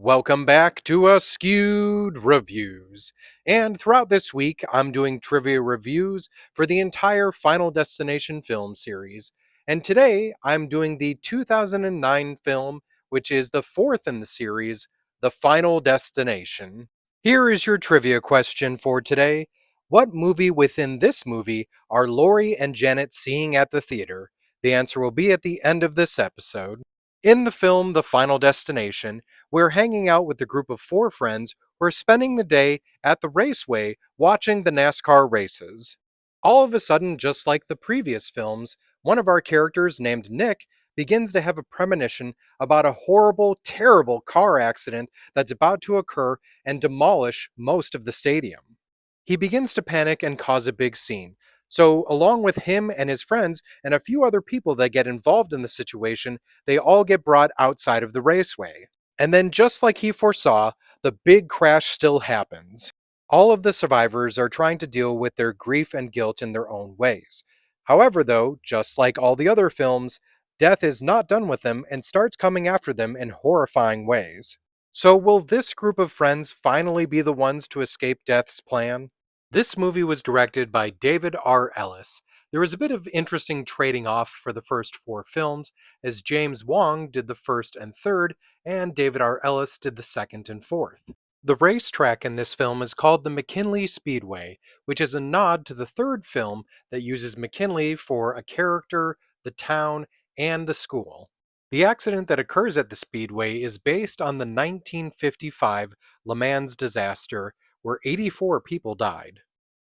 Welcome back to Askewed Reviews. And throughout this week, I'm doing trivia reviews for the entire Final Destination film series. And today, I'm doing the 2009 film, which is the fourth in the series, The Final Destination. Here is your trivia question for today. What movie within this movie are Laurie and Janet seeing at the theater? The answer will be at the end of this episode. In the film The Final Destination, we're hanging out with a group of four friends who are spending the day at the raceway watching the NASCAR races. All of a sudden, just like the previous films, one of our characters named Nick begins to have a premonition about a horrible, terrible car accident that's about to occur and demolish most of the stadium. He begins to panic and cause a big scene. So, along with him and his friends and a few other people that get involved in the situation, they all get brought outside of the raceway. And then, just like he foresaw, the big crash still happens. All of the survivors are trying to deal with their grief and guilt in their own ways. However, though, just like all the other films, death is not done with them and starts coming after them in horrifying ways. So, will this group of friends finally be the ones to escape death's plan? This movie was directed by David R. Ellis. There was a bit of interesting trading off for the first four films, as James Wong did the first and third, and David R. Ellis did the second and fourth. The racetrack in this film is called the McKinley Speedway, which is a nod to the third film that uses McKinley for a character, the town, and the school. The accident that occurs at the Speedway is based on the 1955 Le Mans disaster, where 84 people died.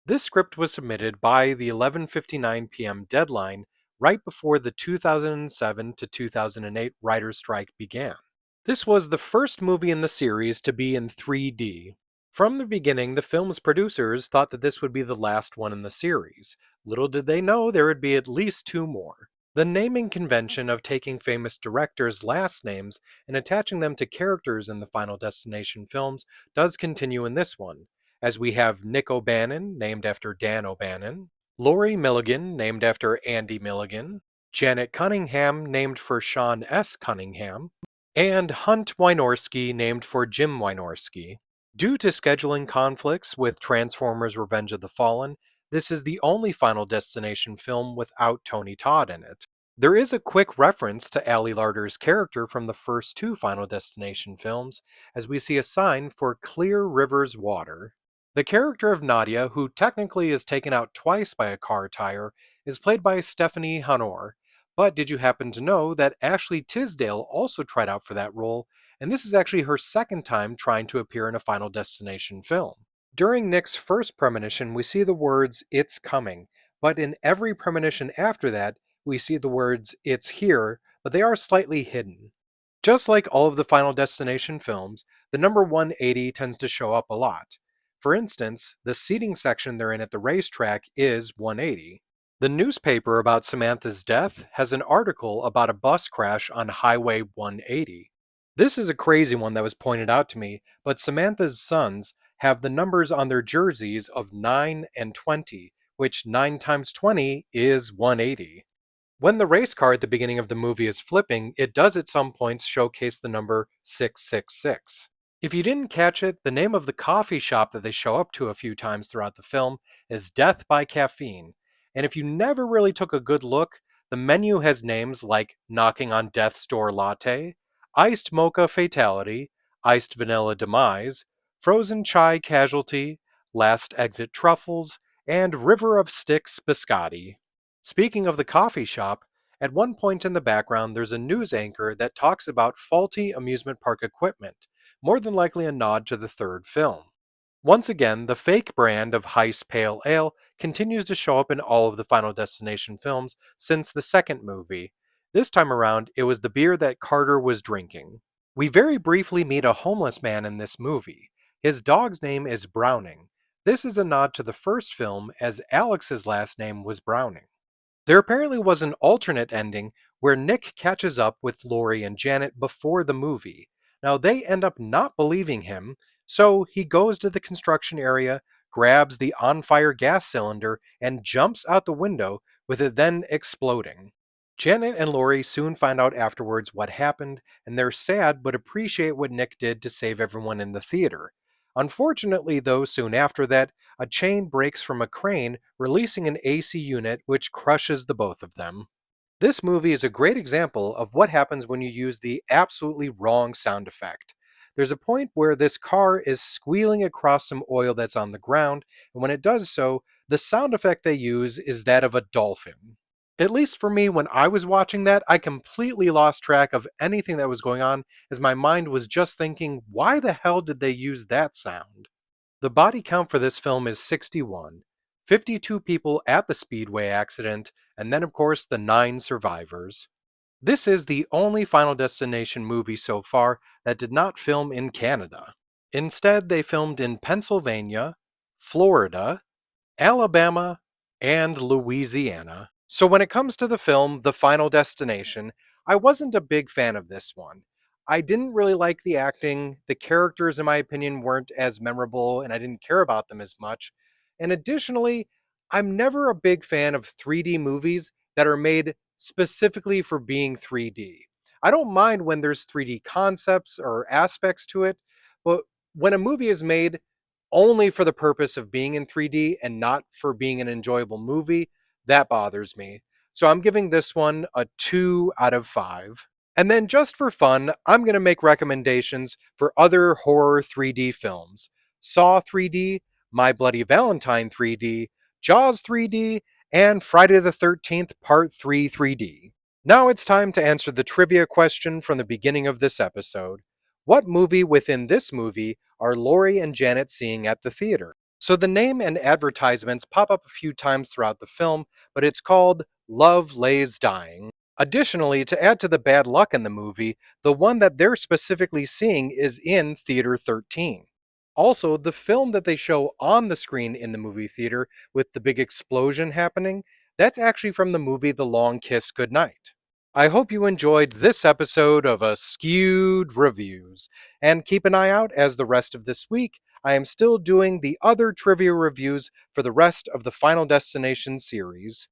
This script was submitted by the 11:59 p.m. deadline right before the 2007 to 2008 writer's strike began. This was the first movie in the series to be in 3D. From the beginning, the film's producers thought that this would be the last one in the series. Little did they know there would be at least two more. The naming convention of taking famous directors' last names and attaching them to characters in the Final Destination films does continue in this one, as we have Nick O'Bannon, named after Dan O'Bannon, Laurie Milligan, named after Andy Milligan, Janet Cunningham, named for Sean S. Cunningham, and Hunt Wynorski, named for Jim Wynorski. Due to scheduling conflicts with Transformers Revenge of the Fallen, this is the only Final Destination film without Tony Todd in it. There is a quick reference to Ali Larter's character from the first two Final Destination films, as we see a sign for Clear River's Water. The character of Nadia, who technically is taken out twice by a car tire, is played by Stephanie Hanor. But did you happen to know that Ashley Tisdale also tried out for that role, and this is actually her second time trying to appear in a Final Destination film? During Nick's first premonition, we see the words, "It's coming," but in every premonition after that, we see the words, "It's here," but they are slightly hidden. Just like all of the Final Destination films, the number 180 tends to show up a lot. For instance, the seating section they're in at the racetrack is 180. The newspaper about Samantha's death has an article about a bus crash on Highway 180. This is a crazy one that was pointed out to me, but Samantha's sons have the numbers on their jerseys of 9 and 20, which 9 times 20 is 180. When the race car at the beginning of the movie is flipping, it does at some points showcase the number 666. If you didn't catch it, the name of the coffee shop that they show up to a few times throughout the film is Death by Caffeine. And if you never really took a good look, the menu has names like Knocking on Death's Door Latte, Iced Mocha Fatality, Iced Vanilla Demise, Frozen Chai Casualty, Last Exit Truffles, and River of Sticks Biscotti. Speaking of the coffee shop, at one point in the background there's a news anchor that talks about faulty amusement park equipment, more than likely a nod to the third film. Once again, the fake brand of Heist Pale Ale continues to show up in all of the Final Destination films since the second movie. This time around, it was the beer that Carter was drinking. We very briefly meet a homeless man in this movie. His dog's name is Browning. This is a nod to the first film, as Alex's last name was Browning. There apparently was an alternate ending where Nick catches up with Laurie and Janet before the movie. Now, they end up not believing him, so he goes to the construction area, grabs the on fire gas cylinder, and jumps out the window, with it then exploding. Janet and Lori soon find out afterwards what happened, and they're sad but appreciate what Nick did to save everyone in the theater. Unfortunately, though, soon after that, a chain breaks from a crane, releasing an AC unit which crushes the both of them. This movie is a great example of what happens when you use the absolutely wrong sound effect. There's a point where this car is squealing across some oil that's on the ground, and when it does so, the sound effect they use is that of a dolphin. At least for me, when I was watching that, I completely lost track of anything that was going on as my mind was just thinking, why the hell did they use that sound? The body count for this film is 61, 52 people at the Speedway accident, and then, of course, the 9 survivors. This is the only Final Destination movie so far that did not film in Canada. Instead, they filmed in Pennsylvania, Florida, Alabama, and Louisiana. So when it comes to the film The Final Destination, I wasn't a big fan of this one. I didn't really like the acting, the characters in my opinion weren't as memorable and I didn't care about them as much. And additionally, I'm never a big fan of 3D movies that are made specifically for being 3D. I don't mind when there's 3D concepts or aspects to it, but when a movie is made only for the purpose of being in 3D and not for being an enjoyable movie, that bothers me. So I'm giving this one a 2 out of 5. And then just for fun, I'm going to make recommendations for other horror 3D films. Saw 3D, My Bloody Valentine 3D, Jaws 3D, and Friday the 13th Part 3 3D. Now it's time to answer the trivia question from the beginning of this episode. What movie within this movie are Laurie and Janet seeing at the theater? So the name and advertisements pop up a few times throughout the film, but it's called Love Lays Dying. Additionally, to add to the bad luck in the movie, the one that they're specifically seeing is in Theater 13. Also, the film that they show on the screen in the movie theater with the big explosion happening, that's actually from the movie The Long Kiss Goodnight. I hope you enjoyed this episode of Askewed Reviews, and keep an eye out as the rest of this week I am still doing the other trivia reviews for the rest of the Final Destination series.